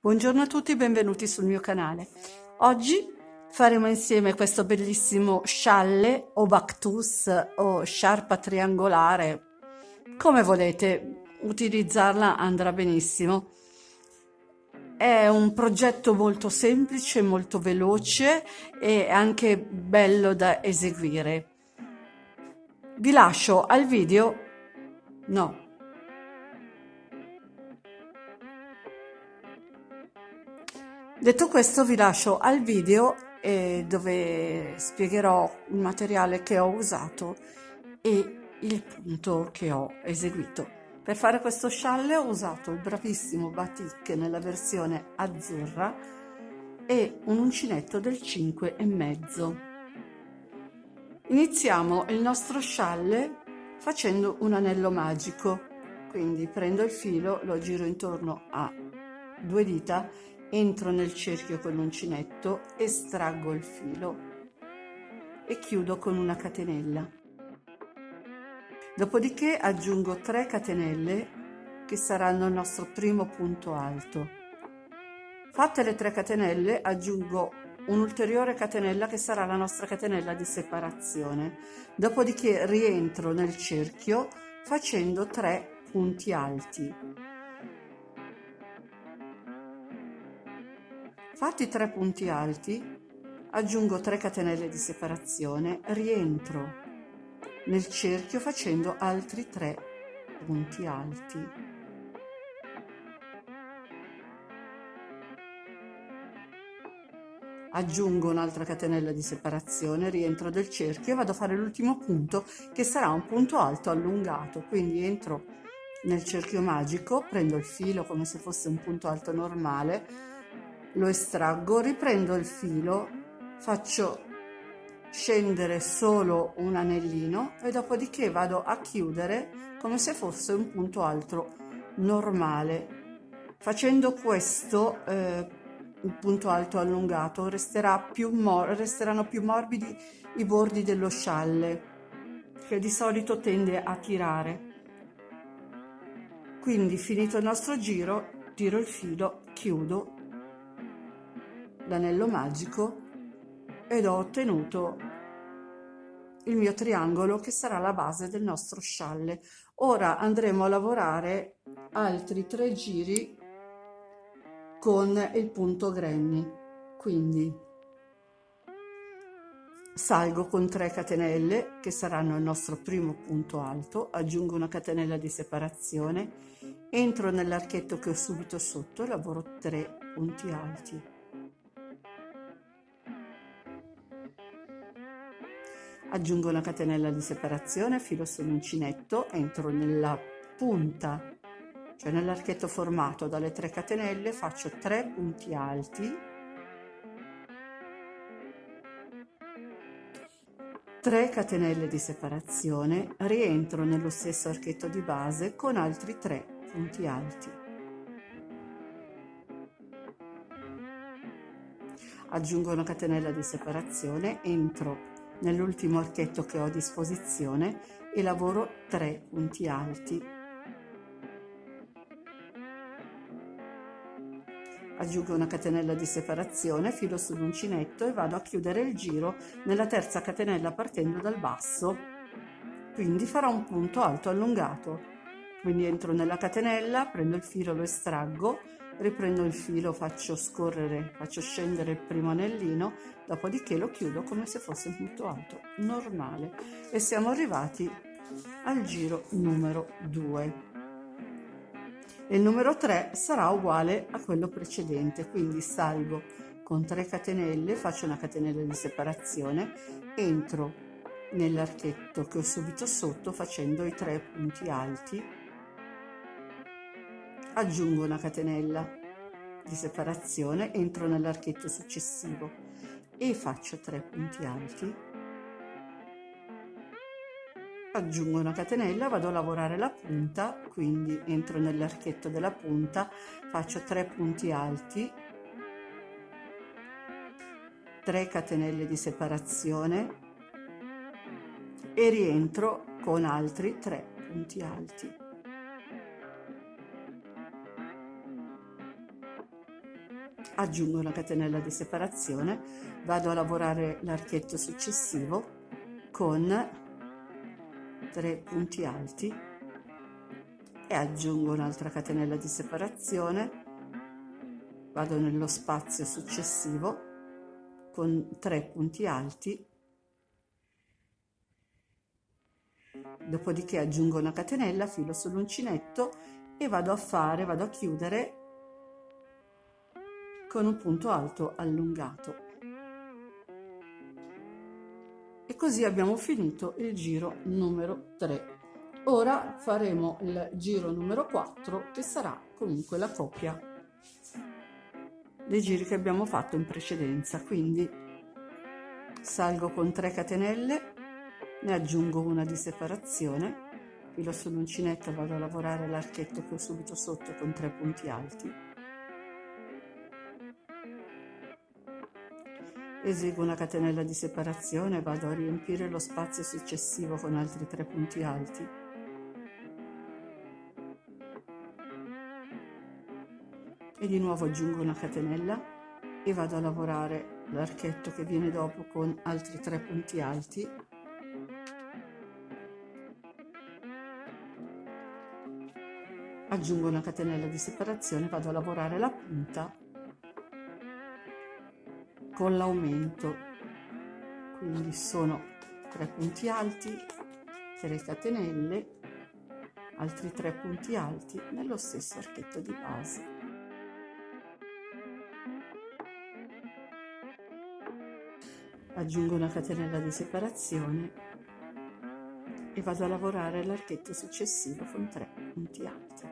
Buongiorno a tutti, benvenuti sul mio canale. Oggi faremo insieme questo bellissimo scialle o bactus o sciarpa triangolare, come volete utilizzarla andrà benissimo. È un progetto molto semplice, molto veloce e anche bello da eseguire. Vi lascio al video, no. Detto questo, vi lascio al video dove spiegherò il materiale che ho usato e il punto che ho eseguito. Per fare questo scialle ho usato il bravissimo batik nella versione azzurra e un uncinetto del 5,5. Iniziamo il nostro scialle facendo un anello magico, quindi prendo il filo, lo giro intorno a 2 dita, entro nel cerchio con l'uncinetto, estraggo il filo e chiudo con una catenella. Dopodiché aggiungo 3 catenelle che saranno il nostro primo punto alto. Fatte le 3 catenelle aggiungo un'ulteriore catenella che sarà la nostra catenella di separazione. Dopodiché rientro nel cerchio facendo 3 punti alti. Fatti 3 punti alti, aggiungo 3 catenelle di separazione, rientro nel cerchio facendo altri 3 punti alti. Aggiungo un'altra catenella di separazione, rientro nel cerchio e vado a fare l'ultimo punto che sarà un punto alto allungato, quindi entro nel cerchio magico, prendo il filo come se fosse un punto alto normale, lo estraggo, riprendo il filo, faccio scendere solo un anellino e dopodiché vado a chiudere come se fosse un punto alto normale. Facendo questo il punto alto allungato resteranno più morbidi i bordi dello scialle, che di solito tende a tirare. Quindi finito il nostro giro, tiro il filo, chiudo l'anello magico ed ho ottenuto il mio triangolo che sarà la base del nostro scialle. Ora andremo a lavorare altri 3 giri con il punto granny, quindi salgo con 3 catenelle che saranno il nostro primo punto alto, aggiungo una catenella di separazione, entro nell'archetto che ho subito sotto e lavoro 3 punti alti. Aggiungo una catenella di separazione, filo sull'uncinetto, entro nella punta, cioè nell'archetto formato dalle 3 catenelle, faccio 3 punti alti, 3 catenelle di separazione, rientro nello stesso archetto di base con altri 3 punti alti. Aggiungo una catenella di separazione, entro nell'ultimo archetto che ho a disposizione e lavoro 3 punti alti. Aggiungo una catenella di separazione, filo sull'uncinetto e vado a chiudere il giro nella terza catenella partendo dal basso. Quindi farò un punto alto allungato. Quindi entro nella catenella, prendo il filo, lo estraggo, riprendo il filo, faccio scendere il primo anellino, dopodiché lo chiudo come se fosse un punto alto normale e siamo arrivati al giro numero 2. Il numero 3 sarà uguale a quello precedente, quindi salgo con 3 catenelle, faccio una catenella di separazione, entro nell'archetto che ho subito sotto facendo i 3 punti alti, aggiungo una catenella di separazione, entro nell'archetto successivo e faccio 3 punti alti, aggiungo una catenella, vado a lavorare la punta, quindi entro nell'archetto della punta, faccio 3 punti alti, 3 catenelle di separazione e rientro con altri 3 punti alti. aggiungo una catenella di separazione, vado a lavorare l'archetto successivo con 3 punti alti e aggiungo un'altra catenella di separazione, vado nello spazio successivo con 3 punti alti, dopodiché aggiungo una catenella, filo sull'uncinetto e vado a chiudere con un punto alto allungato. E così abbiamo finito il giro numero 3. Ora faremo il giro numero 4, che sarà comunque la copia dei giri che abbiamo fatto in precedenza. Quindi salgo con 3 catenelle, ne aggiungo una di separazione, filo sull'uncinetto, vado a lavorare l'archetto che ho subito sotto con 3 punti alti, eseguo una catenella di separazione, vado a riempire lo spazio successivo con altri 3 punti alti, e di nuovo aggiungo una catenella e vado a lavorare l'archetto che viene dopo con altri 3 punti alti, aggiungo una catenella di separazione, vado a lavorare la punta con l'aumento, quindi sono 3 punti alti, 3 catenelle, altri 3 punti alti nello stesso archetto di base. Aggiungo una catenella di separazione e vado a lavorare l'archetto successivo con 3 punti alti,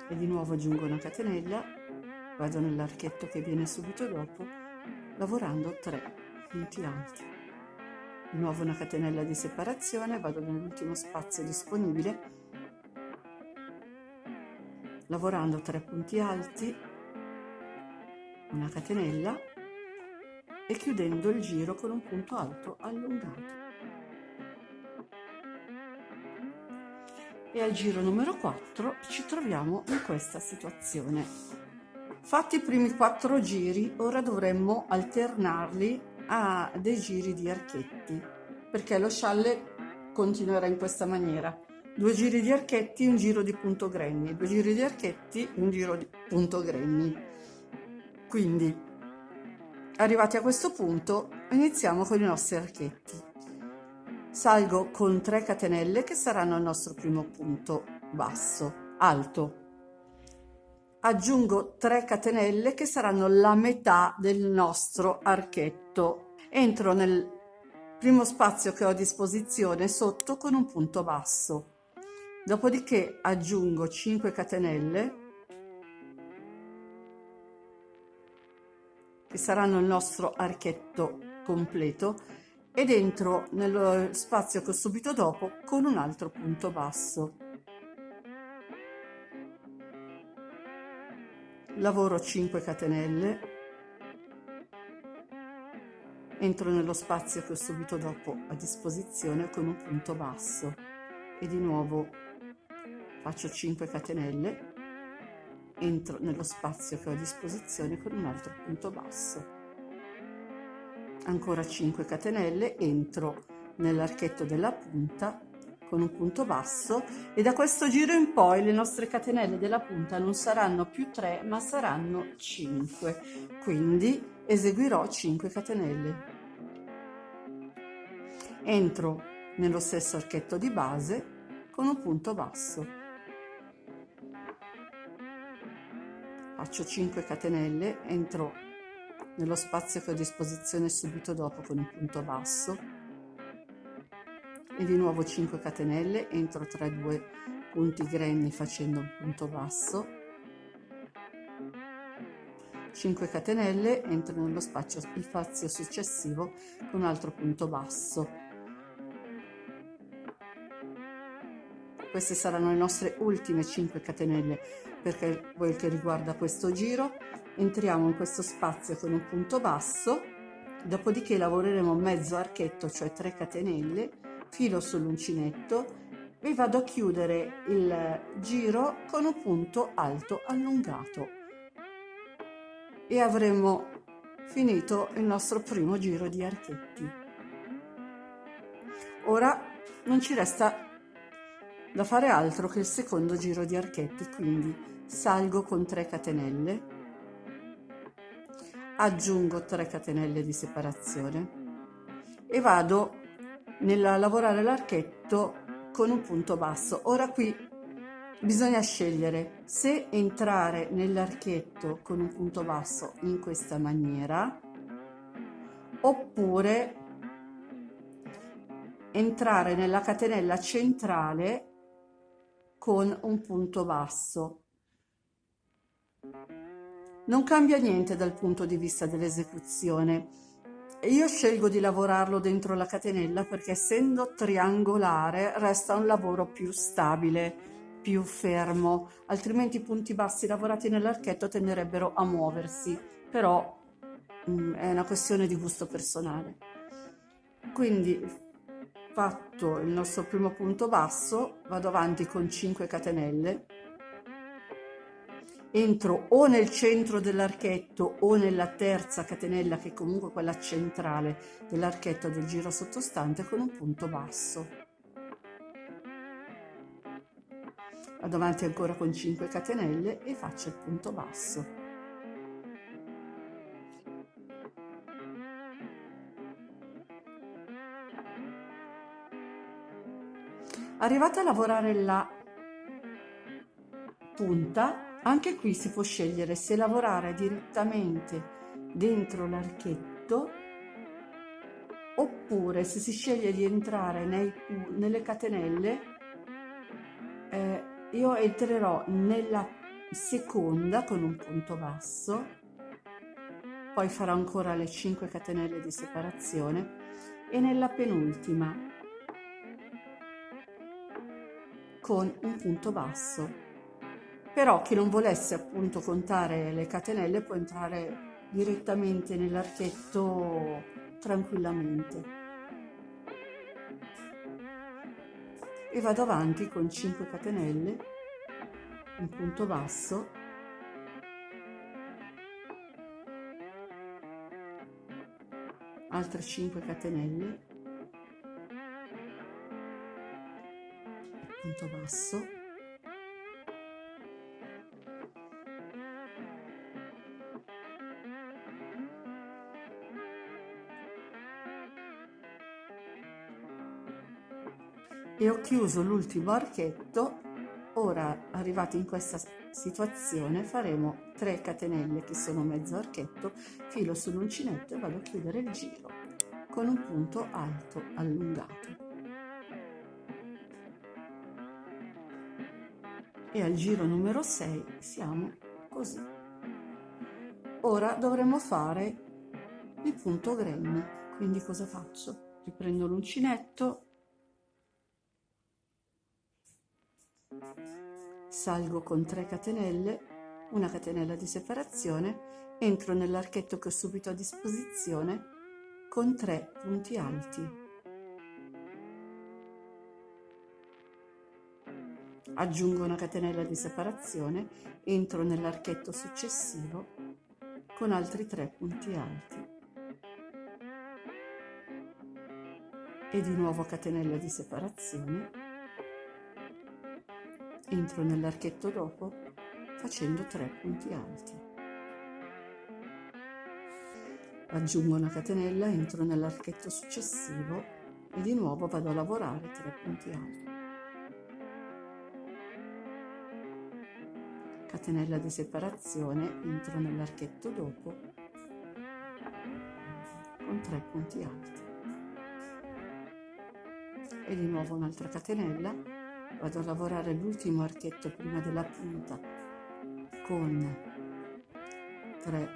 e di nuovo aggiungo una catenella, vado nell'archetto che viene subito dopo lavorando 3 punti alti, di nuovo una catenella di separazione, vado nell'ultimo spazio disponibile lavorando 3 punti alti, una catenella e chiudendo il giro con un punto alto allungato. E al giro numero 4 ci troviamo in questa situazione. Fatti i primi 4 giri, ora dovremmo alternarli a dei giri di archetti, perché lo scialle continuerà in questa maniera: 2 giri di archetti, un giro di punto grenni, 2 giri di archetti, un giro di punto grenni. Quindi arrivati a questo punto iniziamo con i nostri archetti. Salgo con 3 catenelle che saranno il nostro primo punto basso, alto. Aggiungo 3 catenelle che saranno la metà del nostro archetto. Entro nel primo spazio che ho a disposizione sotto con un punto basso. Dopodiché aggiungo 5 catenelle che saranno il nostro archetto completo, ed entro nello spazio che ho subito dopo con un altro punto basso. Lavoro 5 catenelle, entro nello spazio che ho subito dopo a disposizione con un punto basso e di nuovo faccio 5 catenelle, entro nello spazio che ho a disposizione con un altro punto basso, ancora 5 catenelle, entro nell'archetto della punta con un punto basso, e da questo giro in poi le nostre catenelle della punta non saranno più 3 ma saranno 5, quindi eseguirò 5 catenelle, entro nello stesso archetto di base con un punto basso, faccio 5 catenelle, entro nello spazio che ho a disposizione subito dopo con un punto basso e di nuovo 5 catenelle, entro tra 2 punti grenni facendo un punto basso, 5 catenelle, entro nello spazio successivo con un altro punto basso. Queste saranno le nostre ultime 5 catenelle per quel che riguarda questo giro. Entriamo in questo spazio con un punto basso, dopodiché lavoreremo mezzo archetto, cioè 3 catenelle, filo sull'uncinetto, e vado a chiudere il giro con un punto alto allungato e avremo finito il nostro primo giro di archetti. Ora non ci resta da fare altro che il secondo giro di archetti, quindi salgo con 3 catenelle, aggiungo 3 catenelle di separazione e vado nella lavorare l'archetto con un punto basso. Ora qui bisogna scegliere se entrare nell'archetto con un punto basso in questa maniera oppure entrare nella catenella centrale con un punto basso. Non cambia niente dal punto di vista dell'esecuzione. Io scelgo di lavorarlo dentro la catenella perché essendo triangolare resta un lavoro più stabile, più fermo, altrimenti i punti bassi lavorati nell'archetto tenderebbero a muoversi, però è una questione di gusto personale. Quindi fatto il nostro primo punto basso, vado avanti con 5 catenelle, entro o nel centro dell'archetto o nella terza catenella, che è comunque quella centrale dell'archetto del giro sottostante, con un punto basso. Vado avanti ancora con 5 catenelle e faccio il punto basso. Arrivata a lavorare la punta, anche qui si può scegliere se lavorare direttamente dentro l'archetto oppure se si sceglie di entrare nelle catenelle. Io entrerò nella seconda con un punto basso, poi farò ancora le 5 catenelle di separazione e nella penultima con un punto basso. Però chi non volesse appunto contare le catenelle può entrare direttamente nell'archetto tranquillamente. E vado avanti con 5 catenelle, un punto basso, altre 5 catenelle, punto basso, e ho chiuso l'ultimo archetto. Ora, arrivati in questa situazione, faremo 3 catenelle che sono mezzo archetto, filo sull'uncinetto e vado a chiudere il giro con un punto alto allungato. E al giro numero 6 siamo così. Ora dovremo fare il punto grenna, quindi cosa faccio? Riprendo l'uncinetto, salgo con 3 catenelle, una catenella di separazione, entro nell'archetto che ho subito a disposizione con 3 punti alti. Aggiungo una catenella di separazione, entro nell'archetto successivo con altri 3 punti alti e di nuovo catenella di separazione, entro nell'archetto dopo facendo 3 punti alti, aggiungo una catenella, entro nell'archetto successivo e di nuovo vado a lavorare 3 punti alti. Catenella di separazione, entro nell'archetto dopo con 3 punti alti e di nuovo un'altra catenella, vado a lavorare l'ultimo archetto prima della punta con 3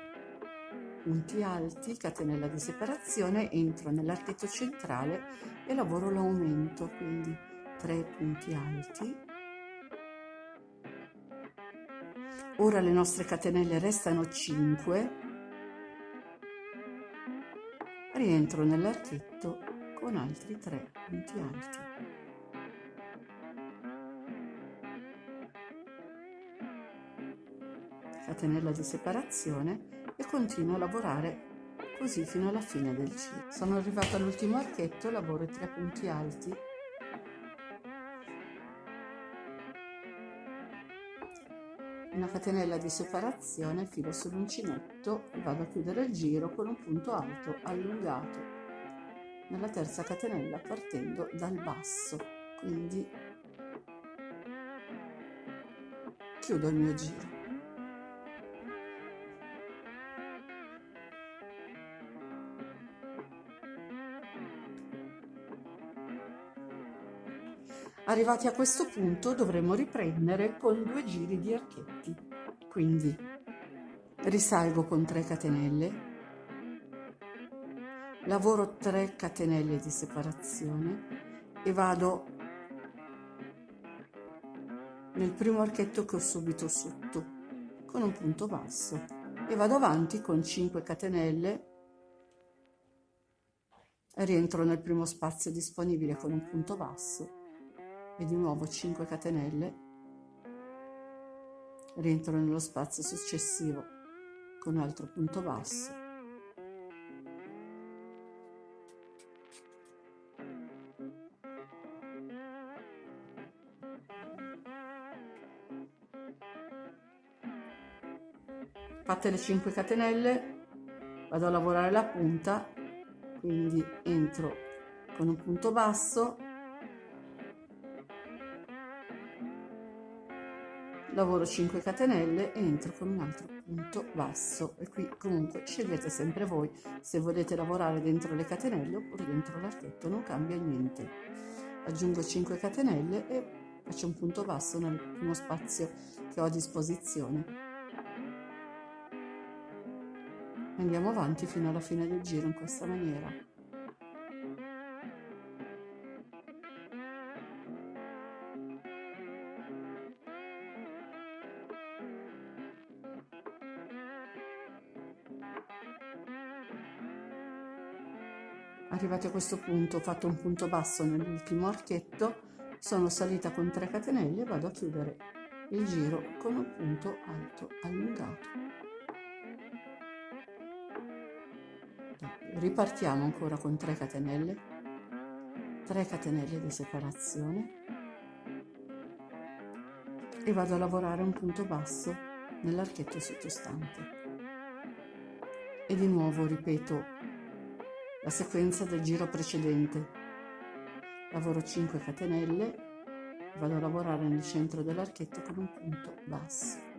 punti alti, catenella di separazione, entro nell'archetto centrale e lavoro l'aumento, quindi 3 punti alti. Ora le nostre catenelle restano 5, rientro nell'archetto con altri 3 punti alti catenella di separazione e continuo a lavorare così fino alla fine del giro. Sono arrivata all'ultimo archetto, lavoro i 3 punti alti, una catenella di separazione, filo sull'uncinetto e vado a chiudere il giro con un punto alto allungato nella terza catenella partendo dal basso, quindi chiudo il mio giro. Arrivati a questo punto dovremo riprendere con 2 giri di archetti, quindi risalgo con 3 catenelle, lavoro 3 catenelle di separazione e vado nel primo archetto che ho subito sotto con un punto basso e vado avanti con 5 catenelle, rientro nel primo spazio disponibile con un punto basso e di nuovo 5 catenelle, rientro nello spazio successivo con un altro punto basso fatte le 5 catenelle vado a lavorare la punta, quindi entro con un punto basso, lavoro 5 catenelle e entro con un altro punto basso e qui comunque scegliete sempre voi se volete lavorare dentro le catenelle oppure dentro l'archetto, non cambia niente. Aggiungo 5 catenelle e faccio un punto basso nel primo spazio che ho a disposizione. Andiamo avanti fino alla fine del giro in questa maniera. Arrivati a questo punto ho fatto un punto basso nell'ultimo archetto, sono salita con 3 catenelle e vado a chiudere il giro con un punto alto allungato. Ripartiamo ancora con 3 catenelle, 3 catenelle di separazione e vado a lavorare un punto basso nell'archetto sottostante e di nuovo ripeto la sequenza del giro precedente. Lavoro 5 catenelle, vado a lavorare nel centro dell'archetto con un punto basso.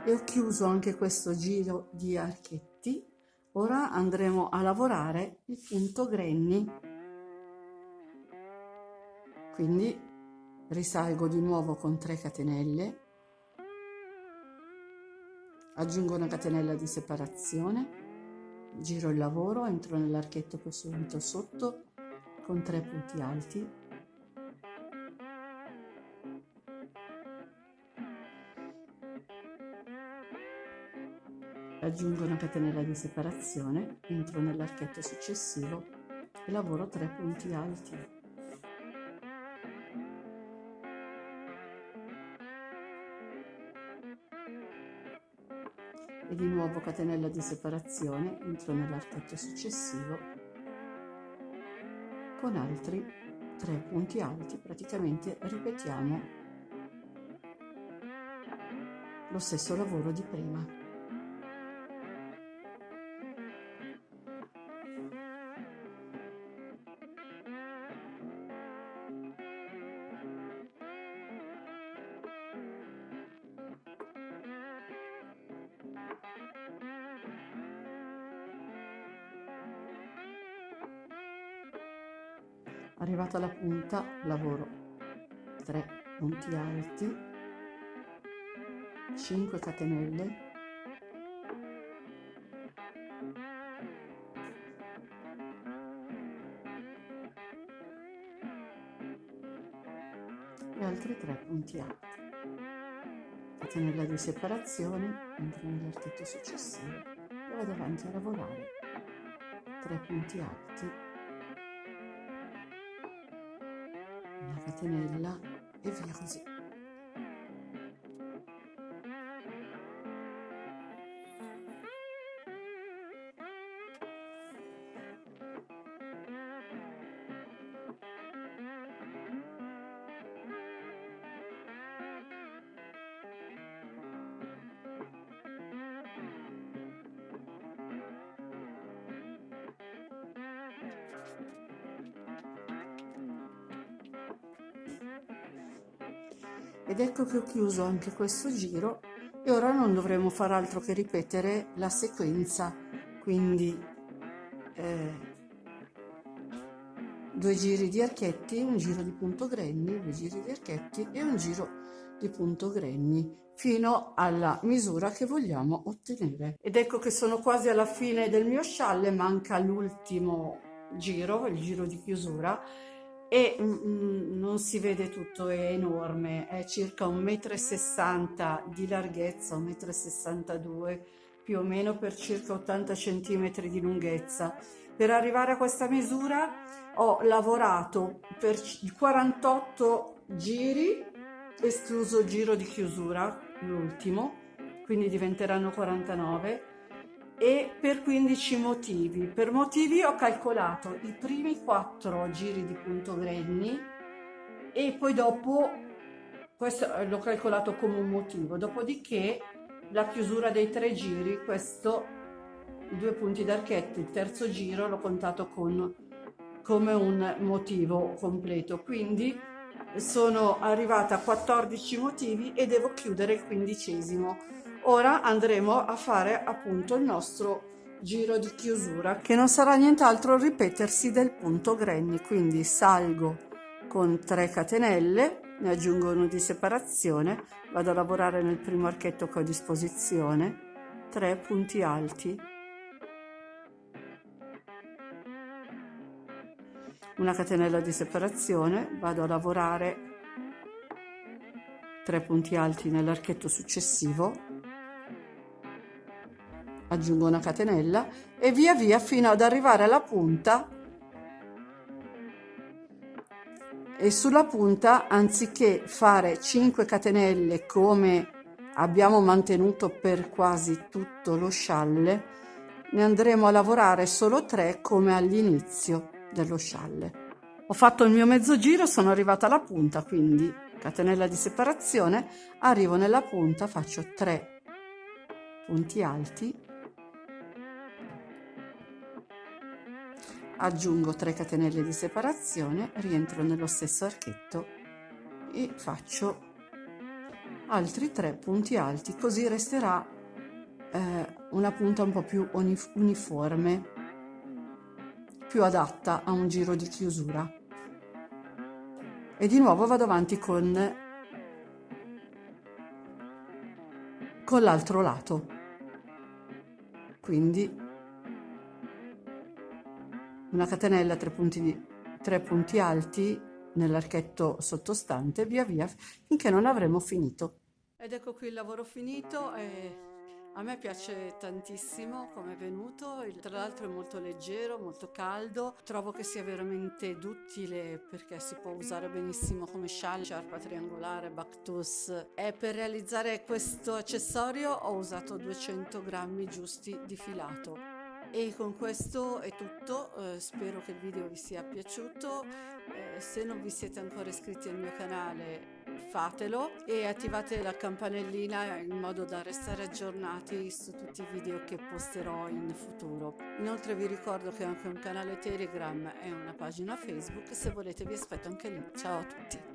E ho chiuso anche questo giro di archetti. Ora andremo a lavorare il punto granny, quindi risalgo di nuovo con 3 catenelle, aggiungo una catenella di separazione, giro il lavoro, entro nell'archetto che ho subito sotto con 3 punti alti, aggiungo una catenella di separazione, entro nell'archetto successivo e lavoro 3 punti alti. E di nuovo catenella di separazione, entro nell'archetto successivo con altri 3 punti alti, praticamente ripetiamo lo stesso lavoro di prima. Arrivata alla punta lavoro 3 punti alti, 5 catenelle, e altri 3 punti alti. Catenella di separazione, entro nell'archetto successivo e vado avanti a lavorare 3 punti alti, una catenella e via così. Ed ecco che ho chiuso anche questo giro e ora non dovremo far altro che ripetere la sequenza, quindi 2 giri di archetti, un giro di punto grenni, 2 giri di archetti e un giro di punto grenni fino alla misura che vogliamo ottenere. Ed ecco che sono quasi alla fine del mio scialle, manca l'ultimo giro, il giro di chiusura, e non si vede tutto, è enorme, è circa 1,60 m di larghezza, 1,62 m più o meno, per circa 80 cm di lunghezza. Per arrivare a questa misura ho lavorato per 48 giri, escluso il giro di chiusura, l'ultimo, quindi diventeranno 49, e per 15 motivi. Per motivi ho calcolato i primi 4 giri di punto grenni e poi dopo, questo l'ho calcolato come un motivo, dopodiché la chiusura dei 3 giri, questo, i 2 punti d'archetto, il terzo giro l'ho contato come un motivo completo, quindi sono arrivata a 14 motivi e devo chiudere il 15°. Ora andremo a fare appunto il nostro giro di chiusura, che non sarà nient'altro il ripetersi del punto grenni, quindi salgo con 3 catenelle, ne aggiungo uno di separazione, vado a lavorare nel primo archetto che ho a disposizione, 3 punti alti, una catenella di separazione, vado a lavorare 3 punti alti nell'archetto successivo, aggiungo una catenella e via via fino ad arrivare alla punta, e sulla punta, anziché fare 5 catenelle come abbiamo mantenuto per quasi tutto lo scialle, ne andremo a lavorare solo 3 come all'inizio dello scialle. Ho fatto il mio mezzo giro, sono arrivata alla punta, quindi catenella di separazione, arrivo nella punta, faccio 3 punti alti, aggiungo 3 catenelle di separazione, rientro nello stesso archetto e faccio altri 3 punti alti, così resterà una punta un po' più uniforme, più adatta a un giro di chiusura. E di nuovo vado avanti con l'altro lato, quindi una catenella, 3 punti alti nell'archetto sottostante, via via finché non avremo finito. Ed ecco qui il lavoro finito, e a me piace tantissimo come è venuto, tra l'altro è molto leggero, molto caldo, trovo che sia veramente duttile perché si può usare benissimo come scialle, sciarpa triangolare, Bactus. E per realizzare questo accessorio ho usato 200 grammi giusti di filato. E con questo è tutto, spero che il video vi sia piaciuto, se non vi siete ancora iscritti al mio canale fatelo e attivate la campanellina in modo da restare aggiornati su tutti i video che posterò in futuro. Inoltre vi ricordo che ho anche un canale Telegram e una pagina Facebook, se volete vi aspetto anche lì. Ciao a tutti!